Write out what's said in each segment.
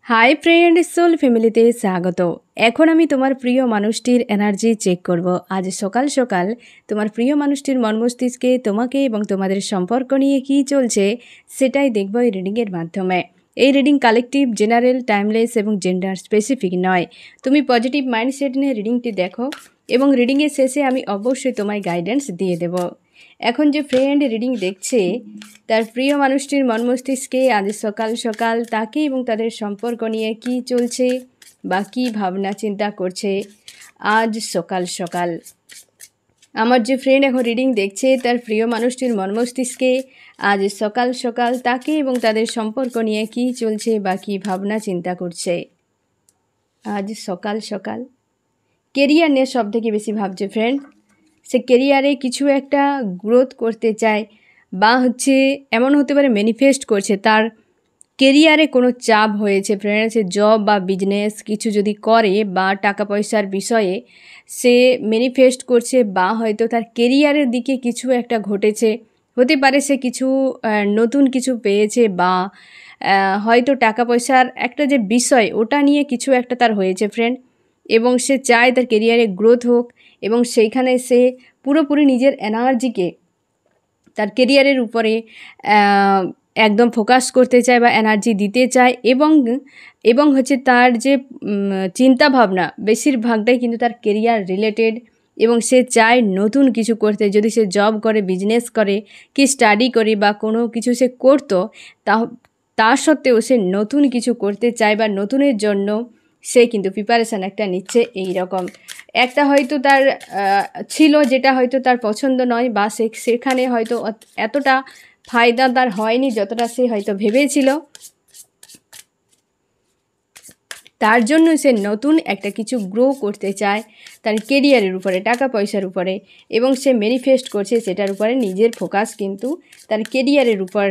Hi friend, soul ফ্যামিলিতে স্বাগত। এখন আমি তোমার প্রিয় মানুষটির এনার্জি চেক করব। আজ সকাল সকাল তোমার প্রিয় মানুষটির মন মস্তিষ্কে তোমাকে এবং তোমাদের সম্পর্ক নিয়ে কী চলছে সেটাই দেখব এই রিডিংয়ের মাধ্যমে। এই রিডিং কালেকটিভ, জেনারেল, টাইমলেস এবং জেন্ডার স্পেসিফিক নয়। তুমি পজিটিভ মাইন্ডসেট নিয়ে রিডিংটি দেখো এবং রিডিংয়ের শেষে আমি অবশ্যই তোমায় গাইডেন্স দিয়ে দেব। এখন যে ফ্রেন্ড রিডিং দেখছে তার প্রিয় মানুষটির মন মস্তিষ্কে আজ সকাল সকাল তাকে এবং তাদের সম্পর্ক নিয়ে কী চলছে বা কী ভাবনা চিন্তা করছে আজ সকাল সকাল। আমার যে ফ্রেন্ড এখন রিডিং দেখছে তার প্রিয় মানুষটির মন মস্তিষ্কে আজ সকাল সকাল তাকে এবং তাদের সম্পর্ক নিয়ে কী চলছে বা কী ভাবনা চিন্তা করছে আজ সকাল সকাল। কেরিয়ার নিয়ে সব থেকে বেশি ভাবছে ফ্রেন্ড। সে কেরিয়ারে কিছু একটা গ্রোথ করতে চায় বা এমন হতে পারে ম্যানিফেস্ট করছে তার কেরিয়ারে কোনো চাপ হয়েছে ফ্রেন্ড। সে জব বা বিজনেস কিছু যদি করে বা টাকা পয়সার বিষয়ে সে ম্যানিফেস্ট করছে বা হয়তো তার কেরিয়ারের দিকে কিছু একটা ঘটেছে। হতে পারে সে কিছু নতুন কিছু পেয়েছে বা হয়তো টাকা পয়সার একটা যে বিষয় ওটা নিয়ে কিছু একটা তার হয়েছে ফ্রেন্ড, এবং সে চায় তার কেরিয়ারে গ্রোথ হোক এবং সেইখানে সে পুরোপুরি নিজের এনার্জিকে তার কেরিয়ারের উপরে একদম ফোকাস করতে চায় বা এনার্জি দিতে চায় এবং তার যে চিন্তা ভাবনা বেশিরভাগটাই কিন্তু তার কেরিয়ার রিলেটেড এবং সে চায় নতুন কিছু করতে। যদি সে জব করে, বিজনেস করে, কি স্টাডি করে বা কোনো কিছু সে করতো তা সত্ত্বেও সে নতুন কিছু করতে চায় বা নতুনের জন্য সে কিন্তু প্রিপারেশান একটা নিচ্ছে। এই রকম একটা হয়তো তার ছিল যেটা হয়তো তার পছন্দ নয় বা সেখানে হয়তো এতটা ফায়দা তার হয়নি যতটা সে হয়তো ভেবেছিল। তার জন্য সে নতুন একটা কিছু গ্রো করতে চায় তার কেরিয়ারের উপরে, টাকা পয়সার উপরে, এবং সে ম্যানিফেস্ট করছে সেটার উপরে নিজের ফোকাস কিন্তু তার কেরিয়ারের উপর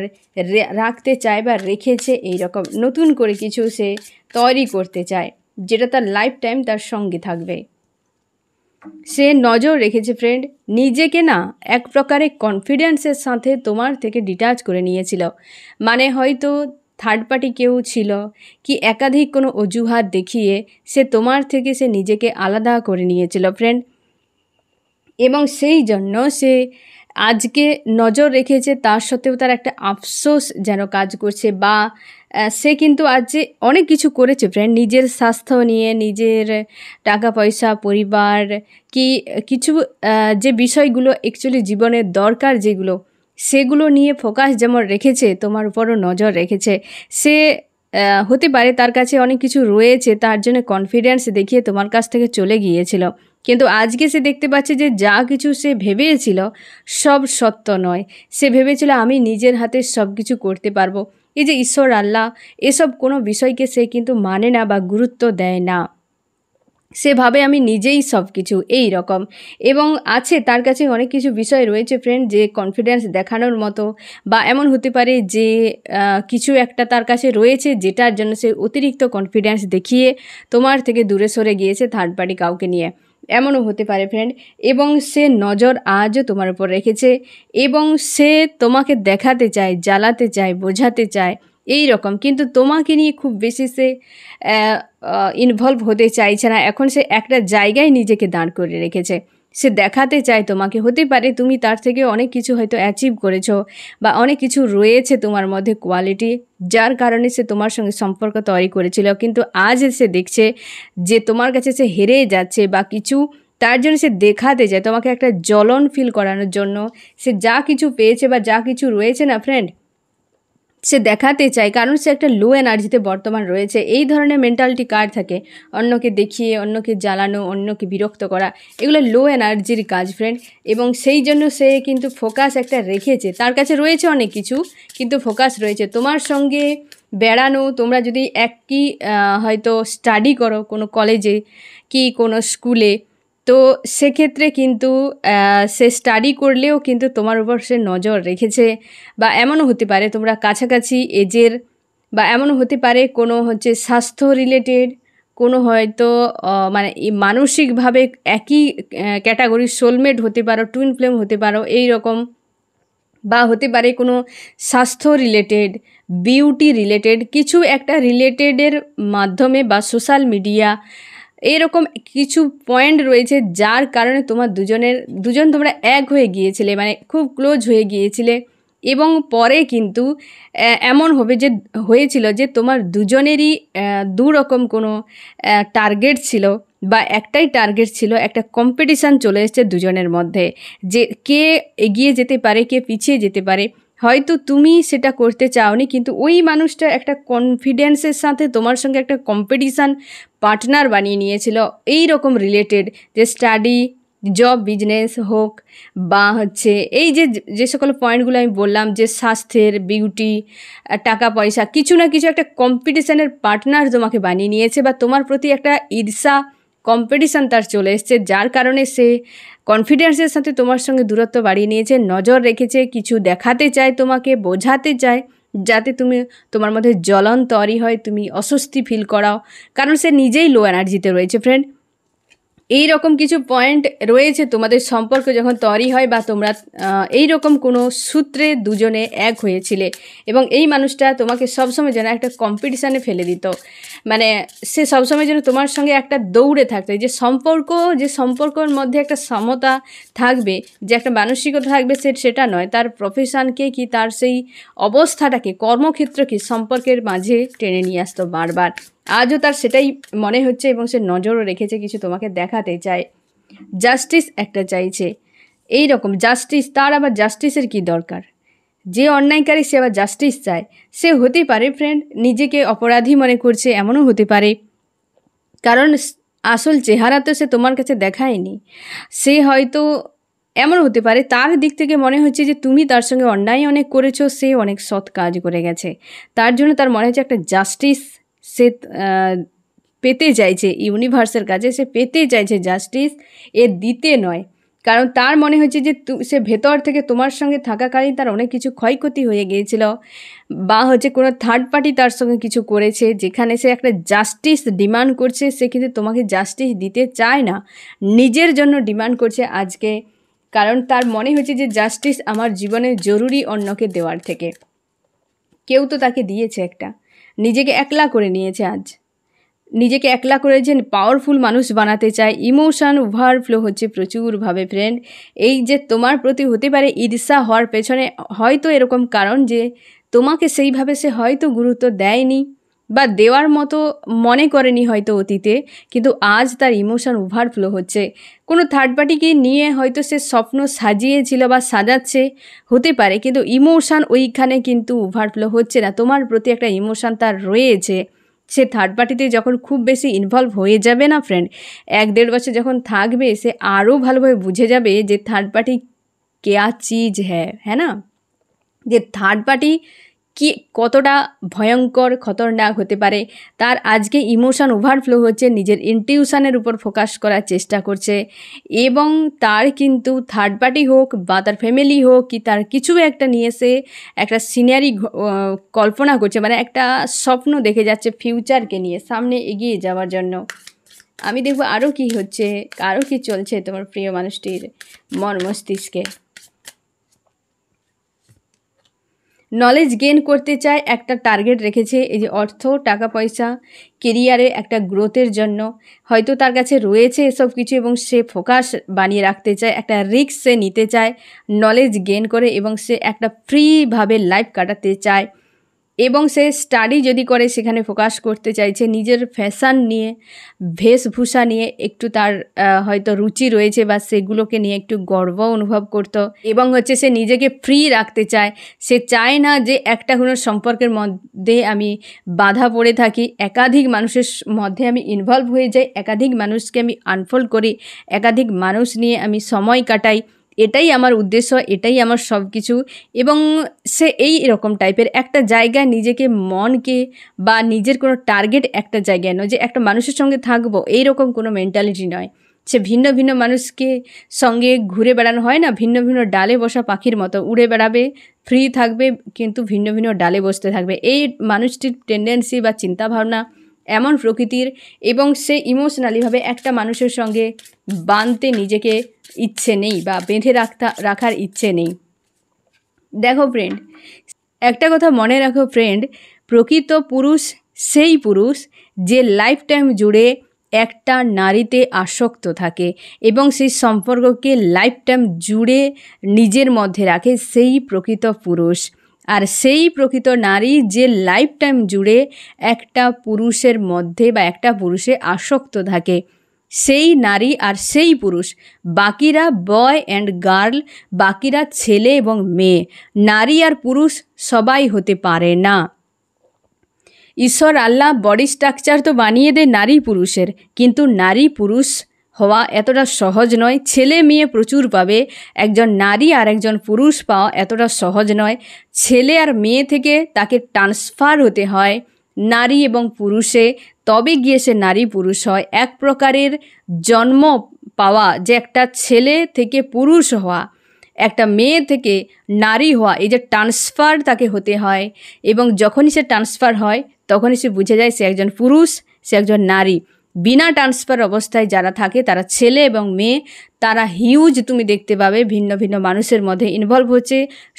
রাখতে চায় বা রেখেছে। এই রকম নতুন করে কিছু সে তৈরি করতে চায় যেটা তার লাইফ টাইম তার সঙ্গে থাকবে। সে নজর রেখেছে ফ্রেন্ড, নিজেকে না এক প্রকারে কনফিডেন্সের সাথে তোমার থেকে ডিটাচ করে নিয়েছিল। মানে হয়তো থার্ড পার্টি কেউ ছিল কি একাধিক কোনো অজুহাত দেখিয়ে সে তোমার থেকে সে নিজেকে আলাদা করে নিয়েছিল ফ্রেন্ড, এবং সেই জন্য সে আজকে নজর রেখেছে। তার সত্ত্বেও তার একটা আফসোস যেন কাজ করছে বা সে কিন্তু আজ অনেক কিছু করেছে ফ্রেন্ড, নিজের স্বাস্থ্য নিয়ে, নিজের টাকা পয়সা, পরিবার, কি কিছু যে বিষয়গুলো অ্যাকচুয়ালি জীবনের দরকার যেগুলো, সেগুলো নিয়ে ফোকাস যেমন রেখেছে, তোমার উপরও নজর রেখেছে। সে হতে পারে তার কাছে অনেক কিছু রয়েছে তার জন্য কনফিডেন্স দেখিয়ে তোমার কাছ থেকে চলে গিয়েছিল, কিন্তু আজকে সে দেখতে পাচ্ছে যে যা কিছু সে ভেবেছিল সব সত্য নয়। সে ভেবেছিল আমি নিজের হাতে সব কিছু করতে পারবো। এই যে ঈশ্বর, আল্লাহ, এসব কোনো বিষয়কে সে কিন্তু মানে না বা গুরুত্ব দেয় না। সে ভাবে আমি নিজেই সব কিছু, এই রকম। এবং আছে তার কাছে অনেক কিছু বিষয় রয়েছে ফ্রেন্ড যে কনফিডেন্স দেখানোর মতো, বা এমন হতে পারে যে কিছু একটা তার কাছে রয়েছে যেটার জন্য সে অতিরিক্ত কনফিডেন্স দেখিয়ে তোমার থেকে দূরে সরে গিয়েছে থার্ড পার্টি কাউকে নিয়ে, এমনও হতে পারে ফ্রেন্ড। এবং সে নজর আজও তোমার উপর রেখেছে এবং সে তোমাকে দেখাতে চায়, জ্বালাতে চায়, বোঝাতে চায় এই রকম, কিন্তু তোমাকে নিয়ে খুব বেশি সে ইনভলভ হতে চাইছে না। এখন সে একটা জায়গায় নিজেকে দাঁড় করে রেখেছে। সে দেখাতে চায় তোমাকে, হতে পারে তুমি তার থেকে অনেক কিছু হয়তো অ্যাচিভ করেছো বা অনেক কিছু রয়েছে তোমার মধ্যে কোয়ালিটি, যার কারণে সে তোমার সঙ্গে সম্পর্ক তৈরি করেছিল, কিন্তু আজ সে দেখছে যে তোমার কাছে সে হেরে যাচ্ছে বা কিছু, তার জন্য সে দেখাতে চায় তোমাকে একটা জ্বলন ফিল করানোর জন্য। সে যা কিছু পেয়েছে বা যা কিছু রয়েছে না ফ্রেন্ড, সে দেখাতে চায়, কারণ সে একটা লো এনার্জিতে বর্তমান রয়েছে। এই ধরনের মেন্টালিটি কার থাকে, অন্যকে দেখিয়ে, অন্যকে জ্বালানো, অন্যকে বিরক্ত করা, এগুলো লো এনার্জির কাজ ফ্রেন্ড। এবং সেই জন্য সে কিন্তু ফোকাস একটা রেখেছে, তার কাছে রয়েছে অনেক কিছু কিন্তু ফোকাস রয়েছে তোমার সঙ্গে বেড়ানো। তোমরা যদি একই হয়তো স্টাডি করো কোনো কলেজে কি কোনো স্কুলে, তো সেক্ষেত্রে কিন্তু সে স্টাডি করলেও কিন্তু তোমার উপর সে নজর রেখেছে। বা এমনও হতে পারে তোমরা কাছাকাছি এজের, বা এমনও হতে পারে কোনো স্বাস্থ্য রিলেটেড কোনো হয়তো মানে মানসিকভাবে একই ক্যাটাগরির সোলমেট হতে পারো, টুইন ফ্লেম হতে পারো এই রকম, বা হতে পারে কোনো স্বাস্থ্য রিলেটেড বিউটি রিলেটেড কিছু একটা রিলেটেডের মাধ্যমে বা সোশ্যাল মিডিয়া এরকম কিছু পয়েন্ট রয়েছে যার কারণে দুজন তোমরা এক হয়ে গিয়েছিলে, মানে খুব ক্লোজ হয়ে গিয়েছিলে। এবং পরে কিন্তু এমন হয়েছিল যে তোমার দুজনেরই দুরকম কোনো টার্গেট ছিল বা একটাই টার্গেট ছিল, একটা কম্পিটিশান চলে এসেছে দুজনের মধ্যে যে কে এগিয়ে যেতে পারে, কে পিছিয়ে যেতে পারে। হয়তো তুমি সেটা করতে চাওনি, কিন্তু ওই মানুষটা একটা কনফিডেন্সের সাথে তোমার সঙ্গে একটা কম্পিটিশান পার্টনার বানিয়ে নিয়েছিল এই রকম রিলেটেড, যে স্টাডি, জব, বিজনেস হোক বা এই যে সকল পয়েন্টগুলো আমি বললাম, যে স্বাস্থ্যের, বিউটি, টাকা পয়সা, কিছু না কিছু একটা কম্পিটিশানের পার্টনার তোমাকে বানিয়ে নিয়েছে বা তোমার প্রতি একটা ঈর্ষা, কম্পিটিশান তার চলে এসছে, যার কারণে সে কনফিডেন্সের সাথে তোমার সঙ্গে দূরত্ব বাড়িয়ে নিয়েছে, নজর রেখেছে, কিছু দেখাতে চায়, তোমাকে বোঝাতে চায় যাতে তোমার মধ্যে জ্বলন তৈরি হয়, তুমি অস্বস্তি ফিল করাও, কারণ সে নিজেই লো এনার্জিতে রয়েছে ফ্রেন্ড। এই রকম কিছু পয়েন্ট রয়েছে তোমাদের সম্পর্ক যখন তৈরি হয় বা তোমরা এই রকম কোনো সূত্রে দুজনে এক হয়েছিলে এবং এই মানুষটা তোমাকে সবসময় যেন একটা কম্পিটিশানে ফেলে দিত, মানে সে সবসময় যেন তোমার সঙ্গে একটা দৌড়ে থাকতো, যে সম্পর্কর মধ্যে একটা সমতা থাকবে, যে একটা মানসিকতা থাকবে, সেটা নয়, তার প্রফেশনকে কি তার সেই অবস্থাটাকে, কর্মক্ষেত্রকে সম্পর্কের মাঝে টেনে নিয়ে আসতো বারবার। আজও তার সেটাই মনে হচ্ছে এবং সে নজরও রেখেছে, কিছু তোমাকে দেখাতে চায়, জাস্টিস একটা চাইছে। এই রকম জাস্টিস, তার আবার জাস্টিসের কি দরকার? যে অন্যায়কারী সে আবার জাস্টিস চায়। সে হতে পারে ফ্রেন্ড নিজেকে অপরাধী মনে করছে, এমনও হতে পারে, কারণ আসল চেহারা তো সে তোমার কাছে দেখায়নি। সে হয়তো এমন হতে পারে তার দিক থেকে মনে হচ্ছে যে তুমি তার সঙ্গে অন্যায় অনেক করেছো, সে অনেক সৎ কাজ করে গেছে, তার জন্য তার মনে হচ্ছে একটা জাস্টিস সে পেতে চাইছে, ইউনিভার্সের কাছে সে পেতে চাইছে জাস্টিস, এ দিতে নয়। কারণ তার মনে হচ্ছে যে সে ভেতর থেকে তোমার সঙ্গে থাকাকালীন তার অনেক কিছু ক্ষয়ক্ষতি হয়ে গিয়েছিল বা কোনো থার্ড পার্টি তার সঙ্গে কিছু করেছে, যেখানে সে একটা জাস্টিস ডিমান্ড করছে, সে কিন্তু তোমাকে জাস্টিস দিতে চায় না, নিজের জন্য ডিমান্ড করছে আজকে। কারণ তার মনে হচ্ছে যে জাস্টিস আমার জীবনে জরুরি অন্যকে দেওয়ার থেকে। কেউ তো তাকে দিয়েছে, একটা নিজেকে একলা করে নিয়েছে, আজ নিজেকে একলা করেছেন, পাওয়ারফুল মানুষ বানাতে চায়, ইমোশন ওভারফ্লো হচ্ছে প্রচুরভাবে ফ্রেন্ড। এই যে তোমার প্রতি হতে পারে ঈর্ষা হওয়ার পেছনে হয়তো এরকম কারণ যে তোমাকে সেইভাবে সে হয়তো গুরুত্ব দেয়নি বা দেওয়ার মতো মনে করেনি হয়তো অতীতে, কিন্তু আজ তার ইমোশন ওভারফ্লো হচ্ছে। কোনো থার্ড পার্টিকে নিয়ে হয়তো সে স্বপ্ন সাজিয়েছিল বা সাজাচ্ছে, হতে পারে, কিন্তু ইমোশন ওইখানে কিন্তু ওভারফ্লো হচ্ছে না। তোমার প্রতি একটা ইমোশন তার রয়েছে, সে থার্ড পার্টিতে যখন খুব বেশি ইনভলভ হয়ে যাবে না ফ্রেন্ড, 1-1.5 বছর যখন থাকবে, সে আরও ভালোভাবে বুঝে যাবে যে থার্ড পার্টি কেয়া চিজ হ্যাঁ না, যে থার্ড পার্টি কি কতটা ভয়ঙ্কর খতরনাক হতে পারে। তার আজকে ইমোশন ওভারফ্লো হচ্ছে, নিজের ইনটিউশনের উপর ফোকাস করার চেষ্টা করছে এবং তার কিন্তু থার্ড পার্টি হোক বা তার ফ্যামিলি হোক কি তার কিছু একটা নিয়ে সে একটা সিনারি কল্পনা করছে, মানে একটা স্বপ্ন দেখে যাচ্ছে ফিউচারকে নিয়ে সামনে এগিয়ে যাওয়ার জন্য। আমি দেখব আরও কি হচ্ছে, আরও কি চলছে তোমার প্রিয় মানুষটির মন মস্তিষ্কে। নলেজ গেইন করতে চায়, একটা টার্গেট রেখেছে, এই যে অর্থ, টাকা পয়সা, কেরিয়ারে একটা গ্রোথের জন্য হয়তো তার কাছে রয়েছে এসব কিছু এবং সে ফোকাস বানিয়ে রাখতে চায়, একটা রিস্ক সে নিতে চায় নলেজ গেইন করে এবং সে একটা ফ্রিভাবে লাইফ কাটাতে চায় এবং সে স্টাডি যদি করে সেখানে ফোকাস করতে চাইছে, নিজের ফ্যাশন নিয়ে, বেশভূষা নিয়ে একটু তার হয়তো রুচি রয়েছে বা সেগুলোকে নিয়ে একটু গর্ব অনুভব করতো এবং সে নিজেকে ফ্রি রাখতে চায়। সে চায় না যে একটা কোনো সম্পর্কের মধ্যে আমি বাধা পড়ে থাকি, একাধিক মানুষের মধ্যে আমি ইনভলভ হয়ে যাই, একাধিক মানুষকে আমি আনফোল্ড করি, একাধিক মানুষ নিয়ে আমি সময় কাটাই, এটাই আমার উদ্দেশ্য, এটাই আমার সব কিছু। এবং সে এই রকম টাইপের একটা জায়গায় নিজেকে, মনকে বা নিজের কোনো টার্গেট একটা জায়গায় নয় যে একটা মানুষের সঙ্গে থাকবো, এই রকম কোনো মেন্টালিটি নয়। সে ভিন্ন ভিন্ন মানুষকে সঙ্গে ঘুরে বেড়ানো হয় না, ভিন্ন ভিন্ন ডালে বসা পাখির মতো উড়ে বেড়াবে, ফ্রি থাকবে, কিন্তু ভিন্ন ভিন্ন ডালে বসতে থাকবে। এই মানুষটির টেন্ডেন্সি বা চিন্তাভাবনা এমন প্রকৃতির এবং সে ইমোশনালিভাবে একটা মানুষের সঙ্গে বাঁধতে নিজেকে ইচ্ছে নেই বা বেঁধে রাখার ইচ্ছে নেই। দেখো ফ্রেন্ড, একটা কথা মনে রাখো ফ্রেন্ড, প্রকৃত পুরুষ সেই পুরুষ যে লাইফ টাইম জুড়ে একটা নারীতে আসক্ত থাকে এবং সেই সম্পর্ককে লাইফ টাইম জুড়ে নিজের মধ্যে রাখে, সেই প্রকৃত পুরুষ। আর সেই প্রকৃত নারী যে লাইফ টাইম জুড়ে একটা পুরুষের মধ্যে বা একটা পুরুষে আসক্ত থাকে, সেই নারী আর সেই পুরুষ। বাকিরা বয় অ্যান্ড গার্ল, বাকিরা ছেলে এবং মেয়ে। নারী আর পুরুষ সবাই হতে পারে না। ঈশ্বর আল্লাহ বডি স্ট্রাকচার তো বানিয়ে দেয় নারী পুরুষের, কিন্তু নারী পুরুষ হওয়া এতটা সহজ নয়। ছেলে মেয়ে প্রচুর পাবে, একজন নারী আর একজন পুরুষ পাওয়া এতটা সহজ নয়। ছেলে আর মেয়ে থেকে তাকে ট্রান্সফার হতে হয় নারী এবং পুরুষে, তবে গিয়ে সে নারী পুরুষ হয়। এক প্রকারের জন্ম পাওয়া, যে একটা ছেলে থেকে পুরুষ হওয়া, একটা মেয়ে থেকে নারী হওয়া, এই যে ট্রান্সফার তাকে হতে হয়। এবং যখনই সে ট্রান্সফার হয় তখনই সে বুঝে যায় সে একজন পুরুষ, সে একজন নারী। বিনা ট্রান্সফার অবস্থায় যারা থাকে তারা ছেলে এবং মেয়ে, তারা হিউজ তুমি দেখতে পাবে ভিন্ন ভিন্ন মানুষের মধ্যে ইনভলভ হচ্ছে,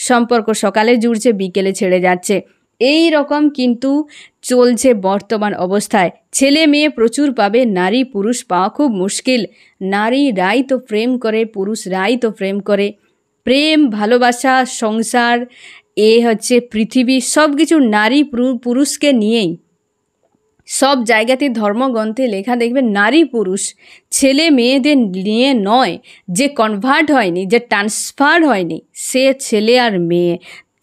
সম্পর্ক সকালে জুড়ছে বিকেলে ছেড়ে যাচ্ছে। এই রকম কিন্তু চলছে বর্তমান অবস্থায়। ছেলে মেয়ে প্রচুর পাবে, নারী পুরুষ পাওয়া খুব মুশকিল। নারীরাই তো প্রেম করে, পুরুষরাই তো প্রেম করে। প্রেম, ভালোবাসা, সংসার, হচ্ছে পৃথিবী, সব কিছু নারী পুরুষকে নিয়েই। সব জায়গাতে ধর্মগ্রন্থে লেখা দেখবে নারী পুরুষ, ছেলে মেয়েদের নিয়ে নয়। যে কনভার্ট হয়নি, যে ট্রান্সফার হয়নি, সে ছেলে আর মেয়ে।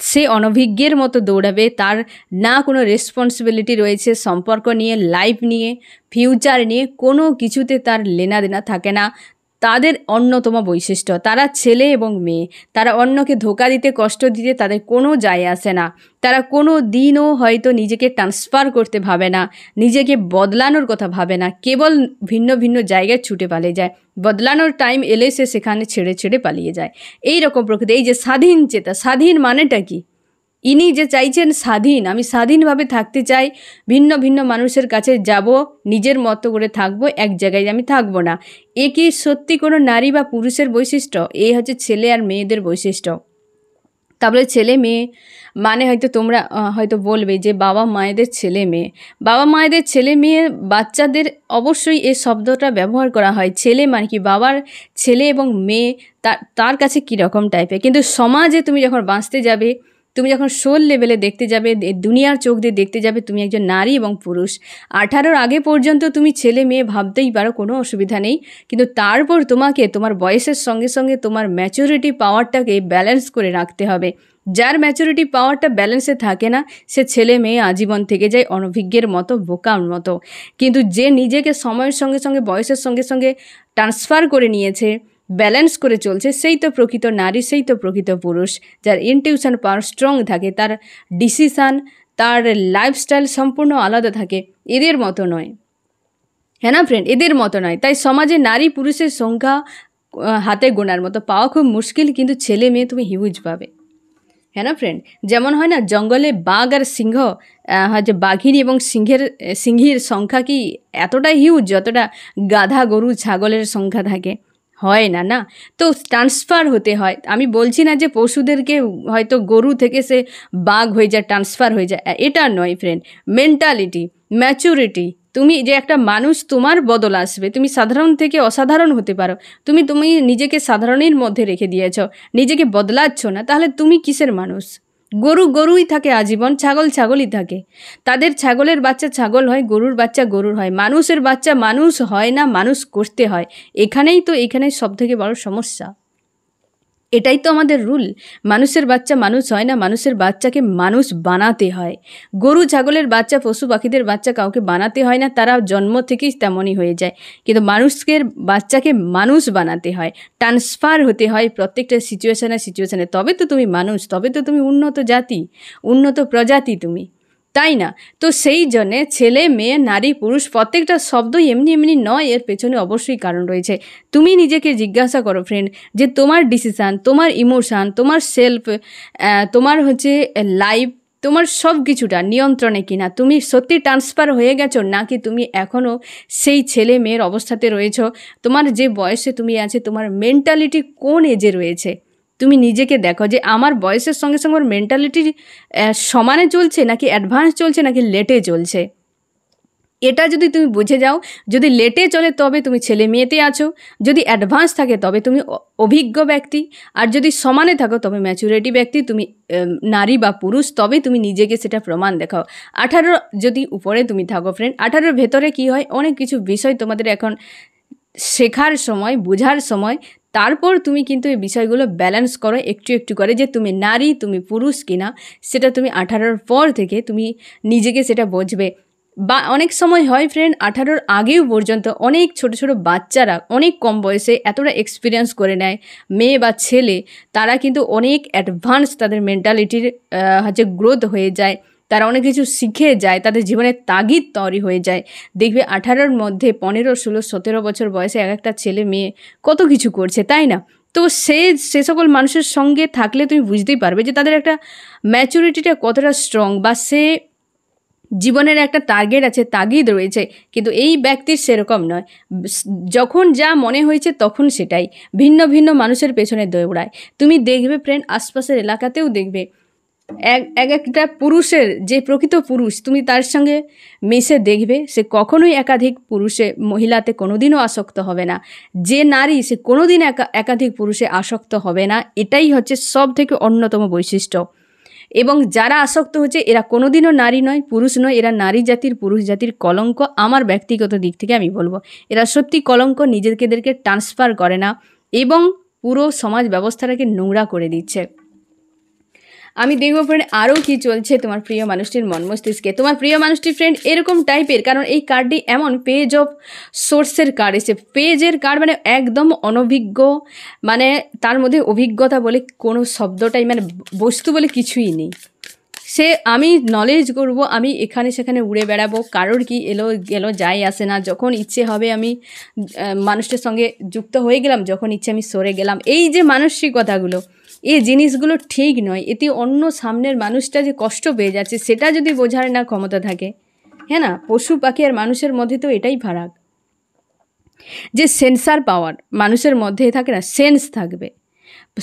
সে অনভিজ্ঞের মতো দৌড়াবে, তার না কোনো রেসপন্সিবিলিটি রয়েছে সম্পর্ক নিয়ে, লাইফ নিয়ে, ফিউচার নিয়ে, কোনো কিছুতে তার লেনা দেনা থাকে না। তাদের অন্যতম বৈশিষ্ট্য, তারা ছেলে এবং মেয়ে, তারা অন্যকে ধোকা দিতে, কষ্ট দিতে তাদের কোনো যায় আসে না। তারা কোনো দিনও হয়তো নিজেকে ট্রান্সফার করতে ভাবে না, নিজেকে বদলানোর কথা ভাবে না, কেবল ভিন্ন ভিন্ন জায়গায় ছুটে পালিয়ে যায়। বদলানোর টাইম এলে সে সেখানে ছেড়ে ছেড়ে পালিয়ে যায়। এই রকম প্রকৃতি। এই যে স্বাধীন চেতা, স্বাধীন মানেটা কি? ইনি যে চাইছেন স্বাধীন, আমি স্বাধীনভাবে থাকতে চাই, ভিন্ন ভিন্ন মানুষের কাছে যাব, নিজের মতো করে থাকবো, এক জায়গায় আমি থাকবো না। এ কি সত্যি কোনো নারী বা পুরুষের বৈশিষ্ট্য? এই হচ্ছে ছেলে আর মেয়েদের বৈশিষ্ট্য। তারপরে ছেলে মেয়ে মানে হয়তো তোমরা হয়তো বলবে যে বাবা মায়েদের ছেলে মেয়ে। বাবা মায়েদের ছেলে মেয়ে, বাচ্চাদের অবশ্যই এই শব্দটা ব্যবহার করা হয়। ছেলে মানে কি, বাবার ছেলে এবং মেয়ে তার কাছে কীরকম টাইপের। কিন্তু সমাজে তুমি যখন বাঁচতে যাবে, তুমি যখন সোল লেভেলে দেখতে যাবে, দুনিয়ার চোখ দিয়ে দেখতে যাবে, তুমি একজন নারী এবং পুরুষ। 18-র আগে পর্যন্ত তুমি ছেলে মেয়ে ভাবতেই পারো, কোনো অসুবিধা নেই। কিন্তু তারপর তোমাকে তোমার বয়সের সঙ্গে সঙ্গে তোমার ম্যাচুরিটি পাওয়ারটাকে ব্যালেন্স করে রাখতে হবে। যার ম্যাচুরিটি পাওয়ারটা ব্যালেন্সে থাকে না, সে ছেলে মেয়ে আজীবন থেকে যায় অনভিজ্ঞের মতো, বোকার মতো। কিন্তু যে নিজেকে সময়ের সঙ্গে সঙ্গে, বয়সের সঙ্গে সঙ্গে ট্রান্সফার করে নিয়েছে, ব্যালেন্স করে চলছে, সেই তো প্রকৃত নারী, সেই তো প্রকৃত পুরুষ। যার ইনটিউশন পাওয়ার স্ট্রং থাকে, তার ডিসিশান, তার লাইফস্টাইল সম্পূর্ণ আলাদা থাকে। এদের মতো নয়, হ্যাঁ না ফ্রেন্ড, এদের মতো নয়। তাই সমাজে নারী পুরুষের সংখ্যা হাতে গোনার মতো, পাওয়া খুব মুশকিল, কিন্তু ছেলে মেয়ে তুমি হিউজ পাবে, হ্যাঁ না ফ্রেন্ড। যেমন হয় না জঙ্গলে বাঘ আর সিংহ, হচ্ছে বাঘিনী এবং সিংহীর সংখ্যা কি এতটাই হিউজ যতটা গাধা গরু ছাগলের সংখ্যা থাকে? হয় না, না। তো ট্রান্সফার হতে হয়। আমি বলছি না যে পশুদেরকে হয়তো গরু থেকে সে বাঘ হয়ে যায়, ট্রান্সফার হয়ে যায়, এটা নয় ফ্রেন্ড। মেন্টালিটি, ম্যাচুরিটি, তুমি যে একটা মানুষ, তোমার বদল আসবে। তুমি সাধারণ থেকে অসাধারণ হতে পারো। তুমি নিজেকে সাধারণের মধ্যে রেখে দিয়েছ, নিজেকে বদলাচ্ছ না, তাহলে তুমি কিসের মানুষ? গরু গরুই থাকে আজীবন, ছাগল ছাগলই থাকে। তাদের ছাগলের বাচ্চা ছাগল হয়, গরুর বাচ্চা গরুর হয়। মানুষের বাচ্চা মানুষ হয় না, মানুষ করতে হয়। এখানেই সব থেকে বড় সমস্যা। এটাই তো আমাদের রুল। মানুষের বাচ্চা মানুষ হয় না, মানুষের বাচ্চাকে মানুষ বানাতে হয়। গরু ছাগলের বাচ্চা, পশু পাখিদের বাচ্চা কাউকে বানাতে হয় না, তারা জন্ম থেকেই তেমনই হয়ে যায়। কিন্তু মানুষের বাচ্চাকে মানুষ বানাতে হয়, ট্রান্সফার হতে হয় প্রত্যেকটা সিচুয়েশানে। তবে তো তুমি মানুষ, তবে তো তুমি উন্নত জাতি, উন্নত প্রজাতি তুমি, তাই না? তো সেই জন্যে ছেলে মেয়ে, নারী পুরুষ, প্রত্যেকটা শব্দই এমনি এমনি নয়, এর পেছনে অবশ্যই কারণ রয়েছে। তুমি নিজেকে জিজ্ঞাসা করো ফ্রেন্ড, যে তোমার ডিসিশান, তোমার ইমোশান, তোমার সেলফ, তোমার হচ্ছে লাইফ, তোমার সব কিছুটা নিয়ন্ত্রণে কিনা? তুমি সত্যি ট্রান্সফার হয়ে গেছো, নাকি তুমি এখনও সেই ছেলে মেয়ের অবস্থাতে রয়েছো? তোমার যে বয়সে তুমি আছে, তোমার মেন্টালিটি কোন এজে রয়েছে? তুমি নিজেকে দেখো যে আমার বয়সের সঙ্গে সঙ্গে ওর মেন্টালিটি সমানে চলছে নাকি অ্যাডভান্স চলছে নাকি লেটে চলছে। এটা যদি তুমি বুঝে যাও, যদি লেটে চলে তবে তুমি ছেলে মেয়েতে আছো, যদি অ্যাডভান্স থাকে তবে তুমি অভিজ্ঞ ব্যক্তি, আর যদি সমানে থাকো তবে ম্যাচুরিটি ব্যক্তি, তুমি নারী বা পুরুষ, তবে তুমি নিজেকে সেটা প্রমাণ দেখাও। 18 যদি উপরে তুমি থাকো ফ্রেন্ড, 18 ভেতরে কি হয়, অনেক কিছু বিষয় তোমাদের এখন শেখার সময়, বোঝার সময়, তারপর তুমি কিন্তু এই বিষয়গুলো ব্যালেন্স করো একটু একটু করে, যে তুমি নারী তুমি পুরুষ কিনা সেটা তুমি 18 পর থেকে তুমি নিজেকে সেটা বুঝবে। বা অনেক সময় হয় ফ্রেন্ড 18 আগেও পর্যন্ত অনেক ছোট ছোট বাচ্চারা অনেক কম বয়সে এতটা এক্সপিরিয়েন্স করে নেয়, মেয়ে বা ছেলে, তারা কিন্তু অনেক অ্যাডভান্স, তাদের মেন্টালিটির গ্রোথ হয়ে যায়, তারা অনেক কিছু শিখে যায়, তাদের জীবনের তাগিদ তৈরি হয়ে যায়। দেখবে 18 মধ্যে 15, 16, 17 বছর বয়সে এক একটা ছেলে মেয়ে কত কিছু করছে, তাই না? তো সে সকল মানুষের সঙ্গে থাকলে তুমি বুঝতেই পারবে যে তাদের একটা ম্যাচুরিটিটা কতটা স্ট্রং, বা সে জীবনের একটা টার্গেট আছে, তাগিদ রয়েছে। কিন্তু এই ব্যক্তির সেরকম নয়, যখন যা মনে হয়েছে তখন সেটাই, ভিন্ন ভিন্ন মানুষের পেছনে দৌড়ায়। তুমি দেখবে ফ্রেন্ড আশপাশের এলাকাতেও দেখবে একটা পুরুষের, যে প্রকৃত পুরুষ তুমি তার সঙ্গে মিশে দেখবে, সে কখনোই একাধিক মহিলাতে কোনোদিনও আসক্ত হবে না। যে নারী, সে কোনোদিন একাধিক পুরুষে আসক্ত হবে না। এটাই হচ্ছে সব থেকে অন্যতম বৈশিষ্ট্য। এবং যারা আসক্ত হচ্ছে এরা কোনোদিনও নারী নয়, পুরুষ নয়, এরা নারী জাতির, পুরুষ জাতির কলঙ্ক। আমার ব্যক্তিগত দিক থেকে আমি বলবো এরা সত্যি কলঙ্ক, নিজেদেরকে ট্রান্সফার করে না এবং পুরো সমাজ ব্যবস্থাটাকে নোংরা করে দিচ্ছে। আমি দেখবো ফ্রেন্ড আরও কি চলছে তোমার প্রিয় মানুষটির মন মস্তিষ্কে। তোমার প্রিয় মানুষটি ফ্রেন্ড এরকম টাইপের, কারণ এই কার্ডটি এমন পেজ অফ সোর্সের কার্ড এসে, পেজের কার্ড মানে একদম অনভিজ্ঞ, মানে তার মধ্যে অভিজ্ঞতা বলে কোনো শব্দটাই, মানে বস্তু বলে কিছুই নেই। সে আমি নলেজ করব, আমি এখানে সেখানে উড়ে বেড়াবো, কারোর কি এলো গেলো যায় আসে না, যখন ইচ্ছে হবে আমি মানুষটার সঙ্গে যুক্ত হয়ে গেলাম, যখন ইচ্ছে আমি সরে গেলাম। এই যে মানসিকতাগুলো, এই জিনিসগুলো ঠিক নয়। এতে অন্য সামনের মানুষটা যে কষ্ট পেয়ে যাচ্ছে সেটা যদি বোঝার না ক্ষমতা থাকে, হ্যাঁ না, পশু পাখি আর মানুষের মধ্যে তো এটাই ফারাক, যে সেন্সার পাওয়ার মানুষের মধ্যে থাকে না, সেন্স থাকবে,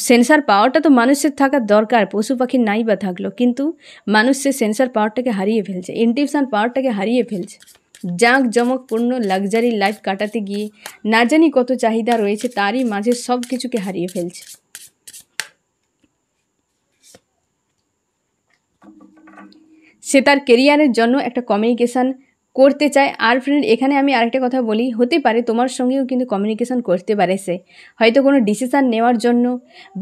সেন্সার পাওয়ারটা তো মানুষের থাকার দরকার, পশু পাখির নাই বা থাকলো, কিন্তু মানুষ সে সেন্সার পাওয়ারটাকে হারিয়ে ফেলছে, ইনটিউশন পাওয়ারটাকে হারিয়ে ফেলছে। জাঁকজমকপূর্ণ লাক্সারি লাইফ কাটাতে গিয়ে না জানি কত চাহিদা রয়েছে, তারই মাঝে সব কিছুকে হারিয়ে ফেলছে। সে তার কেরিয়ারের জন্য একটা কমিউনিকেশান করতে চায়। আর ফ্রেন্ড এখানে আমি আরেকটা কথা বলি, হতে পারে তোমার সঙ্গেও কিন্তু কমিউনিকেশান করতে পারে সে, হয়তো কোনো ডিসিশান নেওয়ার জন্য,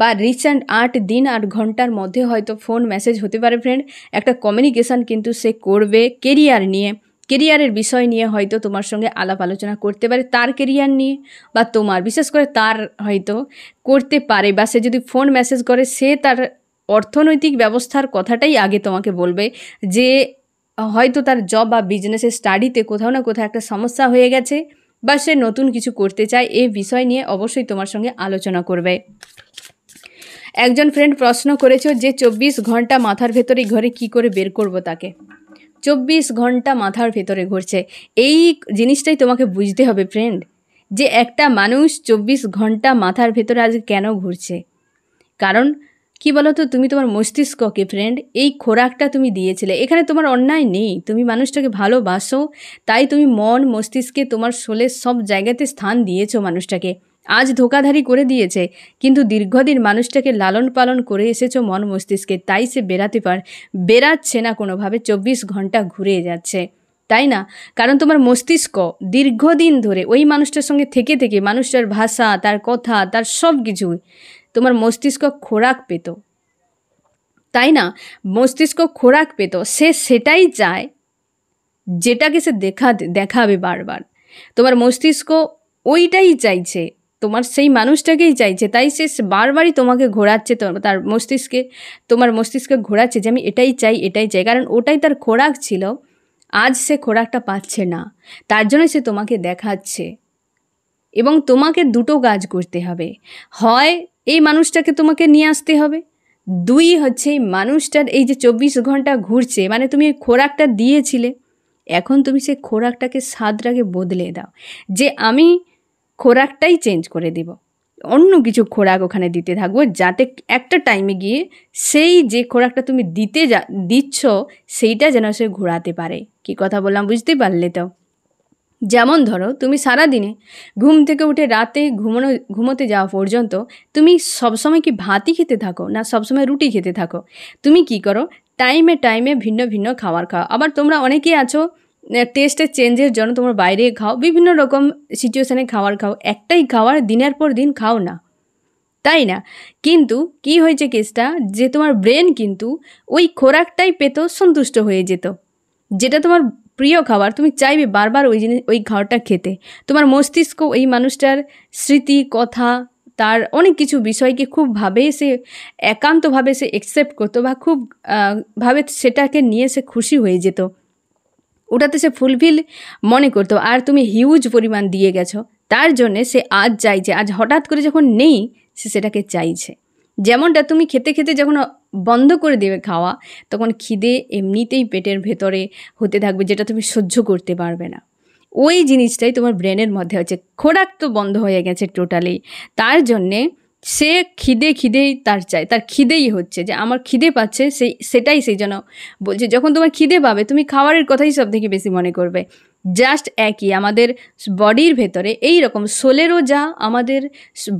বা রিসেন্ট 8 দিন 8 ঘন্টার মধ্যে হয়তো ফোন মেসেজ হতে পারে ফ্রেন্ড, একটা কমিউনিকেশান কিন্তু সে করবে কেরিয়ার নিয়ে, কেরিয়ারের বিষয় নিয়ে হয়তো তোমার সঙ্গে আলাপ আলোচনা করতে পারে, তার কেরিয়ার নিয়ে বা তোমার, বিশেষ করে তার হয়তো করতে পারে। বা সে যদি ফোন মেসেজ করে, সে তার অর্থনৈতিক ব্যবস্থার কথাটাই আগে তোমাকে বলবে, যে হয়তো তার জব বা বিজনেসের স্টাডিতে কোথাও না কোথাও একটা সমস্যা হয়ে গেছে, বা সে নতুন কিছু করতে চায়, এই বিষয় নিয়ে অবশ্যই তোমার সঙ্গে আলোচনা করবে। একজন ফ্রেন্ড প্রশ্ন করেছো যে 24 ঘন্টা মাথার ভেতরে ঘরে কি করে বের করব তাকে। 24 ঘন্টা মাথার ভেতরে ঘুরছে, এই জিনিসটাই তোমাকে বুঝতে হবে ফ্রেন্ড, যে একটা মানুষ 24 ঘন্টা মাথার ভেতরে আজ কেন ঘুরছে। কারণ কি বলো তো, তুমি তোমার মস্তিষ্ককে ফ্রেন্ড এই খোরাকটা তুমি দিয়েছিলে, এখানে তোমার অন্যায় নেই, তুমি মানুষটাকে ভালোবাসো, তাই তুমি মন মস্তিষ্কে তোমার শোলের সব জায়গাতে স্থান দিয়েছো মানুষটাকে। আজ ধোকাধারি করে দিয়েছে, কিন্তু দীর্ঘদিন মানুষটাকে লালন পালন করে এসেছো মন মস্তিষ্কে, তাই সে বেরাচ্ছে না কোনোভাবে, 24 ঘন্টা ঘুরে যাচ্ছে, তাই না? কারণ তোমার মস্তিষ্ক দীর্ঘদিন ধরে ওই মানুষটার সঙ্গে থেকে থেকে মানুষটার ভাষা, তার কথা, তার সব কিছুই তোমার মস্তিষ্ক খোরাক পেত, তাই না? মস্তিষ্ক খোরাক পেত, সে সেটাই চায় যেটাকে সে দেখাবে বারবার। তোমার মস্তিষ্ক ওইটাই চাইছে, তোমার সেই মানুষটাকেই চাইছে, তাই সে বারবারই তোমাকে ঘোরাচ্ছে, তার মস্তিষ্কে, তোমার মস্তিষ্কে ঘোরাচ্ছে যে আমি এটাই চাই, এটাই চাই, কারণ ওটাই তার খোরাক ছিল। আজ সে খোরাকটা পাচ্ছে না, তার জন্য সে তোমাকে দেখাচ্ছে। এবং তোমাকে দুটো কাজ করতে হবে, হয় এই মানুষটাকে তোমাকে নিয়ে আসতে হবে, 2 হচ্ছে মানুষটার এই যে 24 ঘন্টা ঘুরছে, মানে তুমি খোরাকটা দিয়েছিলে, এখন তুমি সেই খোরাকটাকে স্বাদটাকে বদলে দাও, যে আমি খোরাকটাই চেঞ্জ করে দেব, অন্য কিছু খোরাক ওখানে দিতে থাকবো, যাতে একটা টাইমে গিয়ে সেই যে খোরাকটা তুমি দিচ্ছ সেইটা যেন সে ঘোরাতে পারে। কি কথা বললাম বুঝতে পারলে তো? যেমন ধরো তুমি সারাদিনে ঘুম থেকে উঠে রাতে ঘুমোতে যাওয়া পর্যন্ত তুমি সবসময় কি ভাতই খেতে থাকো, না সবসময় রুটি খেতে থাকো? তুমি কি করো, টাইমে টাইমে ভিন্ন ভিন্ন খাবার খাও। আবার তোমরা অনেকেই আছো টেস্টের চেঞ্জের জন্য তোমরা বাইরে খাও, বিভিন্ন রকম সিচুয়েশানে খাবার খাও, একটাই খাবার দিনের পর দিন খাও না, তাই না? কিন্তু কি হয়েছে কেসটা, যে তোমার ব্রেন কিন্তু ওই খোরাকটাই পেত, সন্তুষ্ট হয়ে যেত। যেটা তোমার প্রিয় খাবার, তুমি চাইবে বারবার ওই খাবারটা খেতে। তোমার মস্তিষ্ক ওই মানুষটার স্মৃতি, কথা, তার অনেক কিছু বিষয়কে খুব একান্তভাবে সে অ্যাকসেপ্ট করতো, বা খুব ভাবে সেটাকে নিয়ে সে খুশি হয়ে যেত, ওটাতে সে ফুলফিল মনে করতো। আর তুমি হিউজ পরিমাণ দিয়ে গেছো, তার জন্যে সে আজ চাইছে, আজ হঠাৎ করে যখন নেই সে সেটাকে চাইছে। যেমনটা তুমি খেতে খেতে যখন বন্ধ করে দেবে খাওয়া, তখন খিদে এমনিতেই পেটের ভেতরে হতে থাকবে, যেটা তুমি সহ্য করতে পারবে না। ওই জিনিসটাই তোমার ব্রেনের মধ্যে হচ্ছে, খোরাক তো বন্ধ হয়ে গেছে টোটালি, তার জন্যে সে খিদেই তার চাই, তার খিদেই হচ্ছে যে আমার খিদে পাচ্ছে, সেটাই সেই জন্য বলছে। যখন তোমার খিদে পাবে তুমি খাবারের কথাই সব থেকে বেশি মনে করবে। জাস্ট একই আমাদের বডির ভেতরে এই রকম সোলেরও যা আমাদের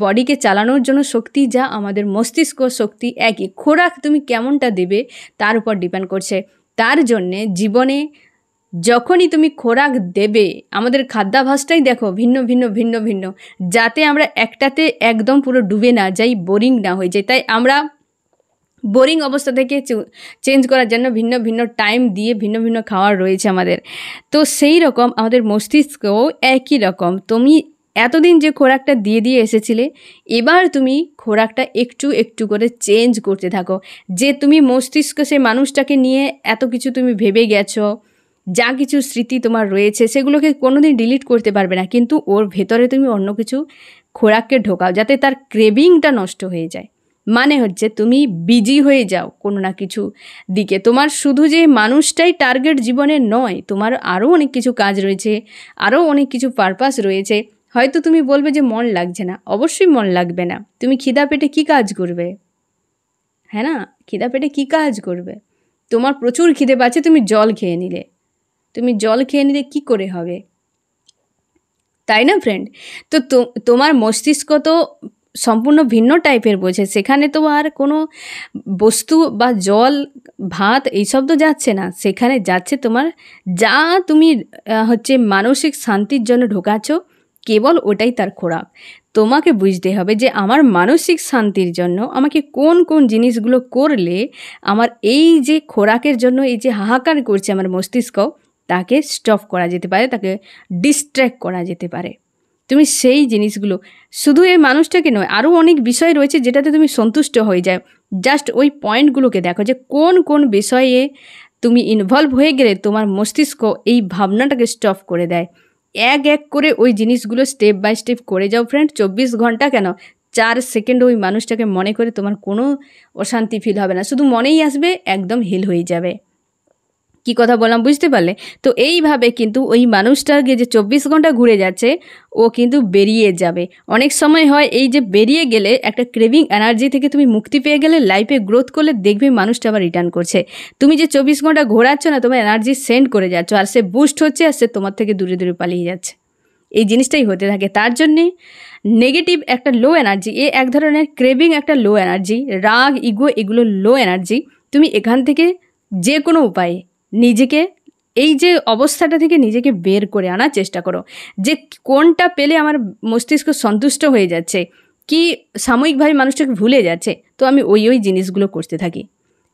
বডিকে চালানোর জন্য শক্তি, যা আমাদের মস্তিষ্ক শক্তি, একই। খোরাক তুমি কেমনটা দেবে তার উপর ডিপেন্ড করছে। তার জন্যে জীবনে যখনই তুমি খোরাক দেবে, আমাদের খাদ্যাভ্যাসটাই দেখো ভিন্ন ভিন্ন, যাতে আমরা একটাতে একদম পুরো ডুবে না যাই, বোরিং না হয়ে যায়। তাই আমরা বোরিং অবস্থা থেকে চেঞ্জ করার জন্য ভিন্ন ভিন্ন টাইম দিয়ে ভিন্ন ভিন্ন খাওয়ার রয়েছে আমাদের। তো সেই রকম আমাদের মস্তিষ্কও একই রকম। তুমি এতদিন যে খোরাকটা দিয়ে এসেছিলে, এবার তুমি খোরাকটা একটু একটু করে চেঞ্জ করতে থাকো। যে তুমি মস্তিষ্ক সে মানুষটাকে নিয়ে এত কিছু তুমি ভেবে গেছো, যা কিছু স্মৃতি তোমার রয়েছে সেগুলোকে কোনোদিন ডিলিট করতে পারবে না, কিন্তু ওর ভেতরে তুমি অন্য কিছু খোরাককে ঢোকাও, যাতে তার ক্রেভিংটা নষ্ট হয়ে যায়। মানে হচ্ছে তুমি বিজি হয়ে যাও কোনো না কিছু দিকে। তোমার শুধু যে মানুষটাই টার্গেট জীবনে নয়, তোমার আরও অনেক কিছু কাজ রয়েছে, আরও অনেক কিছু পারপাস রয়েছে। হয়তো তুমি বলবে যে মন লাগছে না, অবশ্যই মন লাগবে না। তুমি খিদা পেটে কী কাজ করবে? হ্যাঁ না, খিদা পেটে কী কাজ করবে? তোমার প্রচুর খিদে পাচ্ছে, তুমি জল খেয়ে নিলে কী করে হবে, তাই না ফ্রেন্ড? তো তোমার মস্তিষ্ক তো সম্পূর্ণ ভিন্ন টাইপের বোঝে, সেখানে তো আর কোনো বস্তু বা জল, ভাত এইসব তো যাচ্ছে না, সেখানে যাচ্ছে তোমার যা তুমি মানসিক শান্তির জন্য ঢোকাচ্ছ, কেবল ওটাই তার খোরাক। তোমাকে বুঝতে হবে যে আমার মানসিক শান্তির জন্য আমাকে কোন কোন জিনিসগুলো করলে আমার এই যে খোরাকের জন্য এই যে হাহাকার করছে আমার মস্তিষ্ক, তাকে স্টপ করা যেতে পারে, তাকে ডিস্ট্র্যাক্ট করা যেতে পারে। তুমি সেই জিনিসগুলো, শুধু এই মানুষটাকে নয়, আরও অনেক বিষয় রয়েছে যেটাতে তুমি সন্তুষ্ট হয়ে যাও। জাস্ট ওই পয়েন্টগুলোকে দেখো যে কোন কোন বিষয়ে তুমি ইনভলভ হয়ে গেলে তোমার মস্তিষ্ক এই ভাবনাটাকে স্টপ করে দেয়। এক এক করে ওই জিনিসগুলো স্টেপ বাই স্টেপ করে যাও ফ্রেন্ড। 24 ঘন্টা কেন, 4 সেকেন্ড ওই মানুষটাকে মনে করে তোমার কোনো অশান্তি ফিল হবে না, শুধু মনেই আসবে, একদম হিল হয়ে যাবে। কি কথা বললাম বুঝতে পারলে? তো এইভাবে কিন্তু ওই মানুষটাকে যে 24 ঘন্টা ঘুরে যাচ্ছে, ও কিন্তু বেরিয়ে যাবে। অনেক সময় হয় এই যে বেরিয়ে গেলে একটা ক্রেভিং এনার্জি থেকে তুমি মুক্তি পেয়ে গেলে, লাইফে গ্রোথ করলে দেখবে মানুষটা আবার রিটার্ন করছে। তুমি যে 24 ঘন্টা ঘোরাচ্ছ না, তোমার এনার্জি সেন্ড করে যাচ্ছ, আর সে বুস্ট হচ্ছে, আর সে তোমার থেকে দূরে দূরে পালিয়ে যাচ্ছে। এই জিনিসটাই হতে থাকে। তার জন্যে নেগেটিভ একটা লো এনার্জি, এক ধরনের ক্রেভিং একটা লো এনার্জি, রাগ, ইগো, এগুলো লো এনার্জি। তুমি এখান থেকে যে কোনো উপায়ে নিজেকে এই যে অবস্থাটা থেকে নিজেকে বের করে আনার চেষ্টা করো, যে কোনটা পেলে আমার মস্তিষ্ক সন্তুষ্ট হয়ে যাচ্ছে, কি সাময়িকভাবে মানুষটাকে ভুলে যাচ্ছে, তো আমি ওই জিনিসগুলো করতে থাকি।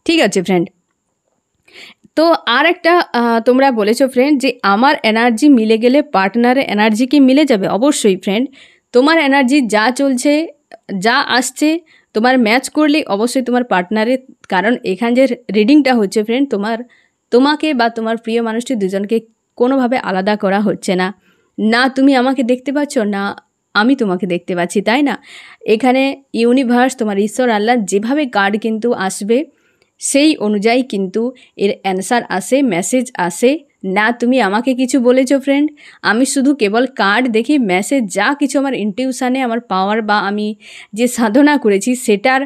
ঠিক আছে ফ্রেন্ড? তো আর একটা তোমরা বলেছো ফ্রেন্ড যে আমার এনার্জি মিলে গেলে পার্টনারের এনার্জি কি মিলে যাবে? অবশ্যই ফ্রেন্ড, তোমার এনার্জি যা চলছে, যা আসছে, তোমার ম্যাচ করলে অবশ্যই তোমার পার্টনারের, কারণ এখানে যে রিডিংটা হচ্ছে ফ্রেন্ড, তোমাকে বা তোমার প্রিয় মানুষটি দুজনকে কোনোভাবে আলাদা করা হচ্ছে না। না তুমি আমাকে দেখতে পাচ্ছ, না আমি তোমাকে দেখতে পাচ্ছি, তাই না? এখানে ইউনিভার্স, তোমার ঈশ্বর আল্লাহ যেভাবে কার্ড কিন্তু আসবে, সেই অনুযায়ী কিন্তু এর অ্যান্সার আসে, মেসেজ আসে, না তুমি আমাকে কিছু বলেছো ফ্রেন্ড, আমি শুধু কেবল কার্ড দেখি, মেসেজ যা কিছু আমার ইনটিউশনে, আমার পাওয়ার বা আমি যে সাধনা করেছি সেটার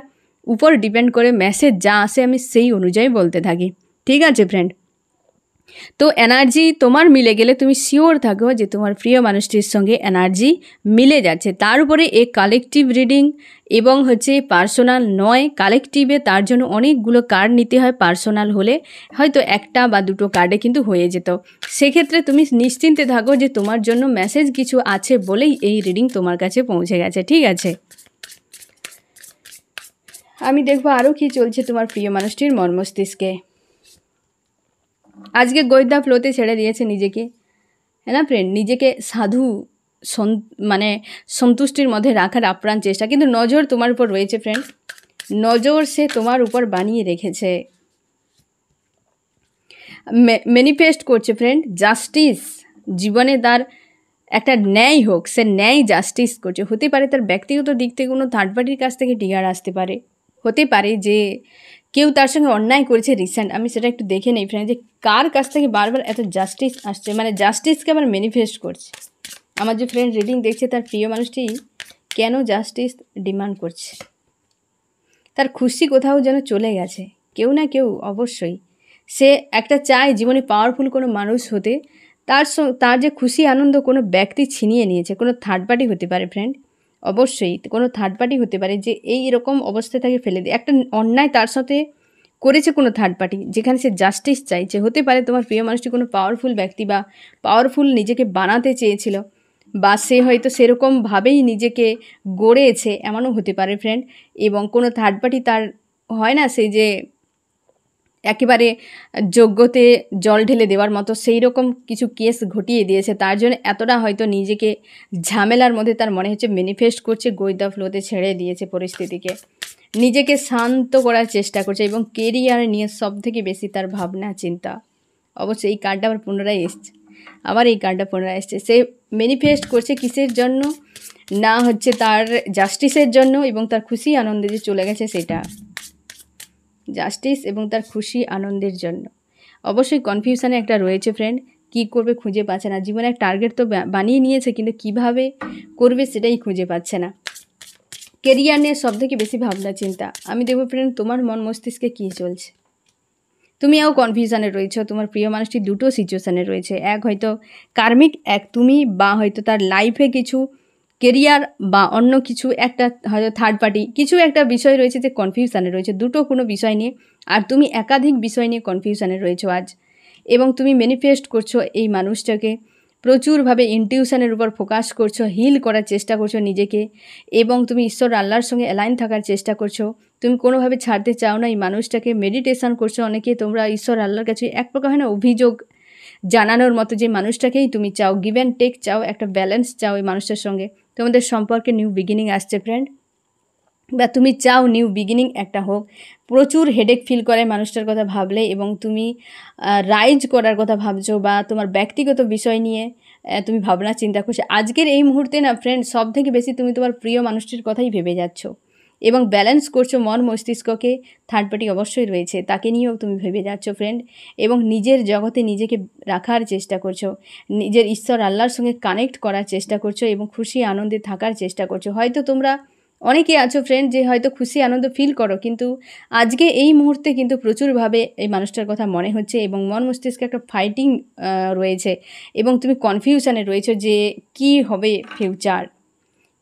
উপর ডিপেন্ড করে মেসেজ যা আসে আমি সেই অনুযায়ী বলতে থাকি। ঠিক আছে ফ্রেন্ড? তো এনার্জি তোমার মিলে গেলে তুমি শিওর থাকো যে তোমার প্রিয় মানুষটির সঙ্গে এনার্জি মিলে যাচ্ছে। তার উপরে এই কালেকটিভ রিডিং এবং পার্সোনাল নয়, কালেকটিভে তার জন্য অনেকগুলো কার্ড নিতে হয়। পার্সোনাল হলে হয়তো একটা বা দুটো কার্ডে কিন্তু হয়ে যেত। সেক্ষেত্রে তুমি নিশ্চিন্তে থাকো যে তোমার জন্য মেসেজ কিছু আছে বলেই এই রিডিং তোমার কাছে পৌঁছে গেছে। ঠিক আছে, আমি দেখবো আরও কি চলছে তোমার প্রিয় মানুষটির মন মস্তিষ্কে। আজকে গোয়েন্দা ফ্লোতে ছেড়ে দিয়েছে নিজেকে, হ্যাঁ না ফ্রেন্ড? নিজেকে সাধু মানে সন্তুষ্টির মধ্যে রাখার আপ্রাণ চেষ্টা, কিন্তু নজর তোমার উপর রয়েছে ফ্রেন্ড। নজর সে তোমার উপর বানিয়ে রেখেছে, ম্যানিফেস্ট করছে ফ্রেন্ড। জাস্টিস জীবনে তার একটা ন্যায় হোক, সে ন্যায় জাস্টিস করছে। হতে পারে তার ব্যক্তিগত দিক থেকে কোনো থার্ড পার্টির কাছ থেকে টিগার আসতে পারে, হতে পারে যে কেউ তার সঙ্গে অন্যায় করেছে রিসেন্ট। আমি সেটা একটু দেখে নেই ফ্রেন্ড যে কার কাছ থেকে বারবার এত জাস্টিস আসছে, মানে জাস্টিসকে আবার ম্যানিফেস্ট করছে। আমার যে ফ্রেন্ড রিডিং দেখছে তার প্রিয় মানুষটি কেন জাস্টিস ডিমান্ড করছে? তার খুশি কোথাও যেন চলে গেছে, কেউ না কেউ অবশ্যই। সে একটা চায় জীবনে পাওয়ারফুল কোনো মানুষ হতে, তার যে খুশি আনন্দ কোনো ব্যক্তি ছিনিয়ে নিয়েছে। কোনো থার্ড পার্টি হতে পারে ফ্রেন্ড, অবশ্যই কোনো থার্ড পার্টি হতে পারে যে এই রকম অবস্থায় তাকে ফেলে দেয়। একটা অন্যায় তার সাথে করেছে কোনো থার্ড পার্টি, যেখানে সে জাস্টিস চাইছে। হতে পারে তোমার প্রিয় মানুষটি কোনো পাওয়ারফুল ব্যক্তি বা পাওয়ারফুল নিজেকে বানাতে চেয়েছিল, বা সে হয়তো সেরকমভাবেই নিজেকে গড়েছে, এমনও হতে পারে ফ্রেন্ড। এবং কোনো থার্ড পার্টি তার হয় না সেই যে একেবারে যোগ্যতে জল ঢেলে দেওয়ার মতো, সেই রকম কিছু কেস ঘটিয়ে দিয়েছে। তার জন্য এতটা হয়তো নিজেকে ঝামেলার মধ্যে তার মনে হচ্ছে ম্যানিফেস্ট করছে, গোয়েন্দা ফ্লোতে ছেড়ে দিয়েছে পরিস্থিতিকে, নিজেকে শান্ত করার চেষ্টা করছে এবং কেরিয়ার নিয়ে সব থেকে বেশি তার ভাবনা চিন্তা। অবশ্যই এই কার্ডটা আবার পুনরায় এসছে, আবার এই কার্ডটা পুনরায় এসছে। সে ম্যানিফেস্ট করছে কিসের জন্য? না তার জাস্টিসের জন্য এবং তার খুশি আনন্দে যে চলে গেছে সেটা, জাস্টিস এবং তার খুশি আনন্দের জন্য। অবশ্যই কনফিউশনে একটা রয়েছে ফ্রেন্ড, কি করবে খুঁজে পাচ্ছে না। জীবনে এক টার্গেট তো বানিয়ে নিয়েছে, কিন্তু কিভাবে করবে সেটাই খুঁজে পাচ্ছে না। কেরিয়ার নিয়ে সব থেকে বেশি ভাবনা চিন্তা। আমি দেখবো ফ্রেন্ড তোমার মন মস্তিষ্কে কী চলছে। তুমিও কনফিউশনে রয়েছো, তোমার প্রিয় মানুষটি দুটো সিচুয়েশানে রয়েছে। এক হয়তো কার্মিক, এক তুমি, বা হয়তো তার লাইফে কিছু কেরিয়ার বা অন্য কিছু একটা হয়তো থার্ড পার্টি কিছু একটা বিষয় রয়েছে যে কনফিউশনে রয়েছে, দুটো কোনো বিষয় নিয়ে। আর তুমি একাধিক বিষয় নিয়ে কনফিউশনে রয়েছো আজ, এবং তুমি ম্যানিফেস্ট করছো এই মানুষটাকে, প্রচুরভাবে ইনটিউশনের উপর ফোকাস করছো, হিল করার চেষ্টা করছো নিজেকে, এবং তুমি ঈশ্বর আল্লাহর সঙ্গে অ্যালাইন থাকার চেষ্টা করছো। তুমি কোনোভাবে ছাড়তে চাও না এই মানুষটাকে, মেডিটেশান করছো। অনেকে তোমরা ঈশ্বর আল্লাহর কাছে এক প্রকার হয় না অভিযোগ জানানোর মতো, যে মানুষটাকেই তুমি চাও, গিভ অ্যান্ড টেক চাও, একটা ব্যালেন্স চাও এই মানুষটার সঙ্গে। তোমাদের সম্পর্কে নিউ বিগিনিং আসছে ফ্রেন্ড, বা তুমি চাও নিউ বিগিনিং একটা হোক। প্রচুর হেডেক ফিল করে মানুষটার কথা ভাবলে, এবং তুমি রাইজ করার কথা ভাবছো, বা তোমার ব্যক্তিগত বিষয় নিয়ে তুমি ভাবনা চিন্তা করছো। আজকের এই মুহূর্তে না ফ্রেন্ড, সব থেকে বেশি তুমি তোমার প্রিয় মানুষটির কথাই ভেবে যাচ্ছ এবং ব্যালেন্স করছো মন মস্তিষ্ককে। থার্ড পার্টি অবশ্যই রয়েছে, তাকে নিয়েও তুমি ভেবে যাচ্ছ ফ্রেন্ড, এবং নিজের জগতে নিজেকে রাখার চেষ্টা করছো, নিজের ঈশ্বর আল্লাহর সঙ্গে কানেক্ট করার চেষ্টা করছো এবং খুশি আনন্দে থাকার চেষ্টা করছো। হয়তো তোমরা অনেকে আছো ফ্রেন্ড যে হয়তো খুশি আনন্দ ফিল করো, কিন্তু আজকে এই মুহূর্তে কিন্তু প্রচুরভাবে এই মানুষটার কথা মনে হচ্ছে, এবং মন মস্তিষ্কে একটা ফাইটিং রয়েছে, এবং তুমি কনফিউশনে রয়েছো যে কি হবে ফিউচার,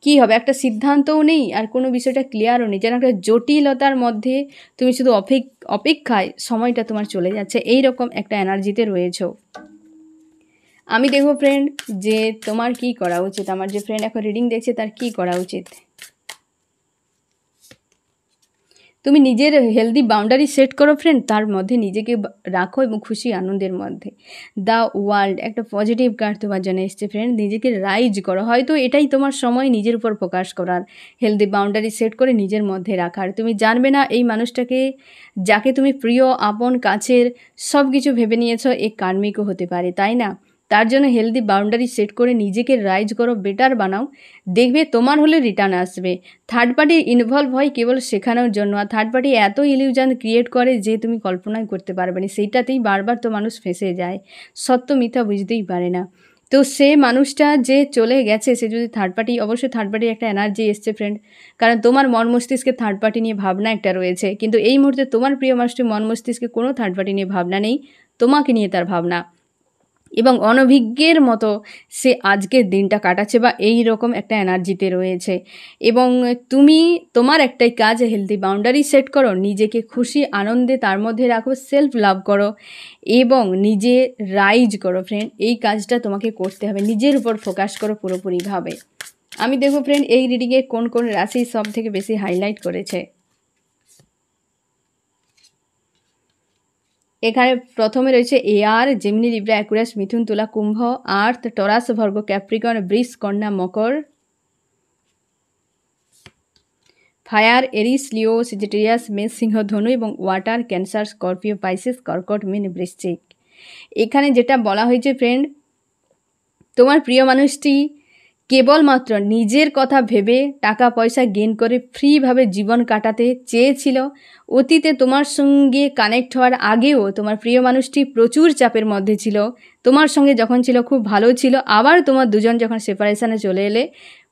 কি হবে, একটা সিদ্ধান্তও নেই আর কোনো বিষয়টা ক্লিয়ারও নেই, যেন একটা জটিলতার মধ্যে তুমি শুধু অপেক্ষায় সময়টা তোমার চলে যাচ্ছে, এই রকম একটা এনার্জিতে রয়েছো। আমি দেখবো ফ্রেন্ড যে তোমার কি করা উচিত, আমার যে ফ্রেন্ড এখন রিডিং দেখছে তার কি করা উচিত। তুমি নিজের হেলদি বাউন্ডারি সেট করো ফ্রেন্ড, তার মধ্যে নিজেকে রাখো এবং খুশি আনন্দের মধ্যে। দ্য ওয়ার্ল্ড একটা পজিটিভ কার্ড তোমার জন্য এসছে ফ্রেন্ড, নিজেকে রাইজ করো। হয়তো এটাই তোমার সময় নিজের উপর ফোকাস করার, হেলদি বাউন্ডারি সেট করে নিজের মধ্যে রাখার। তুমি জানবে না এই মানুষটাকে, যাকে তুমি প্রিয় আপন কাছের সব কিছু ভেবে নিয়েছো, এ কার্মিকও হতে পারে, তাই না? তার জন্য হেলদি বাউন্ডারি সেট করে নিজেকে রাইজ করো, বেটার বানাও, দেখবে তোমার হলে রিটার্ন আসবে। থার্ড পার্টি ইনভলভ হয় কেবল শেখানোর জন্য, আর থার্ড পার্টি এত ইলিউশন ক্রিয়েট করে যে তুমি কল্পনাই করতে পারবে না। সেইটাতেই বারবার তো মানুষ ফেঁসে যায়, সত্য মিথ্যা বুঝতেই পারে না। তো সে মানুষটা যে চলে গেছে, সে যদি থার্ড পার্টি, অবশ্যই থার্ড পার্টির একটা এনার্জি এসছে ফ্রেন্ড, কারণ তোমার মন মস্তিষ্কে থার্ড পার্টি নিয়ে ভাবনা একটা রয়েছে, কিন্তু এই মুহূর্তে তোমার প্রিয় মানুষটির মন মস্তিষ্কে কোনো থার্ড পার্টি নিয়ে ভাবনা নেই, তোমাকে নিয়ে তার ভাবনা, এবং অনভিজ্ঞের মতো সে আজকের দিনটা কাটাচ্ছে বা এই রকম একটা এনার্জিতে রয়েছে। এবং তুমি তোমার একটাই কাজ, হেলদি বাউন্ডারি সেট করো, নিজেকে খুশি আনন্দে তার মধ্যে রাখো, সেলফ লাভ করো এবং নিজে রাইজ করো ফ্রেন্ড। এই কাজটা তোমাকে করতে হবে, নিজের উপর ফোকাস করো পুরোপুরিভাবে। আমি দেখো ফ্রেন্ড এই রিডিংয়ে কোন কোন রাশি সব থেকে বেশি হাইলাইট করেছে। এখানে প্রথমে রয়েছে এয়ার, জেমিনি, লিব্রা, অ্যাকুয়ারিয়াস, মিথুন, তুলা, কুম্ভ, আর্থ, টরাস, ভার্গ, ক্যাপ্রিকর্ন, বৃষ, কন্যা, মকর। ফায়ার, এরিস, লিও, সেজিটেরিয়াস, মেষ, সিংহ, ধনু, এবং ওয়াটার, ক্যান্সার, স্করপিও, পাইসেস, কর্কট, মীন, বৃশ্চিক। এখানে যেটা বলা হয়েছে ফ্রেন্ড, তোমার প্রিয় মানুষটি কেবলমাত্র নিজের কথা ভেবে টাকা পয়সা গেইন করে ফ্রিভাবে জীবন কাটাতে চেয়েছিল। অতীতে তোমার সঙ্গে কানেক্ট হওয়ার আগেও তোমার প্রিয় মানুষটি প্রচুর চাপের মধ্যে ছিল, তোমার সঙ্গে যখন ছিল খুব ভালো ছিল, আবার তোমার দুজন যখন সেপারেশানে চলে এলে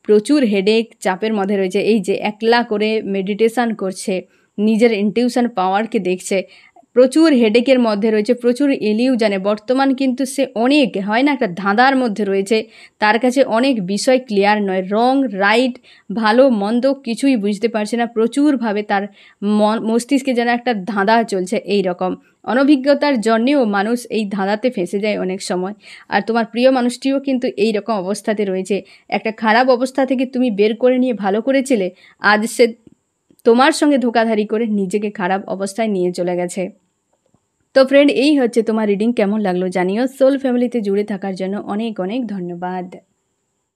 প্রচুর হেডেক, চাপের মধ্যে রয়েছে। এই যে একলা করে মেডিটেশান করছে, নিজের ইনটিউশন পাওয়ারকে দেখছে, প্রচুর হেডেকের মধ্যে রয়েছে, প্রচুর ইলিউশনে বর্তমান কিন্তু সে অনেক, হয় না একটা ধাঁধার মধ্যে রয়েছে, তার কাছে অনেক বিষয় ক্লিয়ার নয়, রং রাইট ভালো মন্দ কিছুই বুঝতে পারছে না, প্রচুরভাবে তার মস্তিষ্কে যেন একটা ধাঁধা চলছে। এই রকম অনভিজ্ঞতার জন্যেও মানুষ এই ধাঁধাতে ফেঁসে যায় অনেক সময়। আর তোমার প্রিয় মানুষটিও কিন্তু এই রকম অবস্থাতে রয়েছে, একটা খারাপ অবস্থা থেকে তুমি বের করে নিয়ে ভালো করেছিলে, আজ সে তোমার সঙ্গে ধোঁকাধারি করে নিজেকে খারাপ অবস্থায় নিয়ে চলে গেছে। তো ফ্রেন্ড এই হচ্ছে তোমার রিডিং, কেমন লাগলো জানিও। সোল ফ্যামিলিতে জুড়ে থাকার জন্য অনেক অনেক ধন্যবাদ।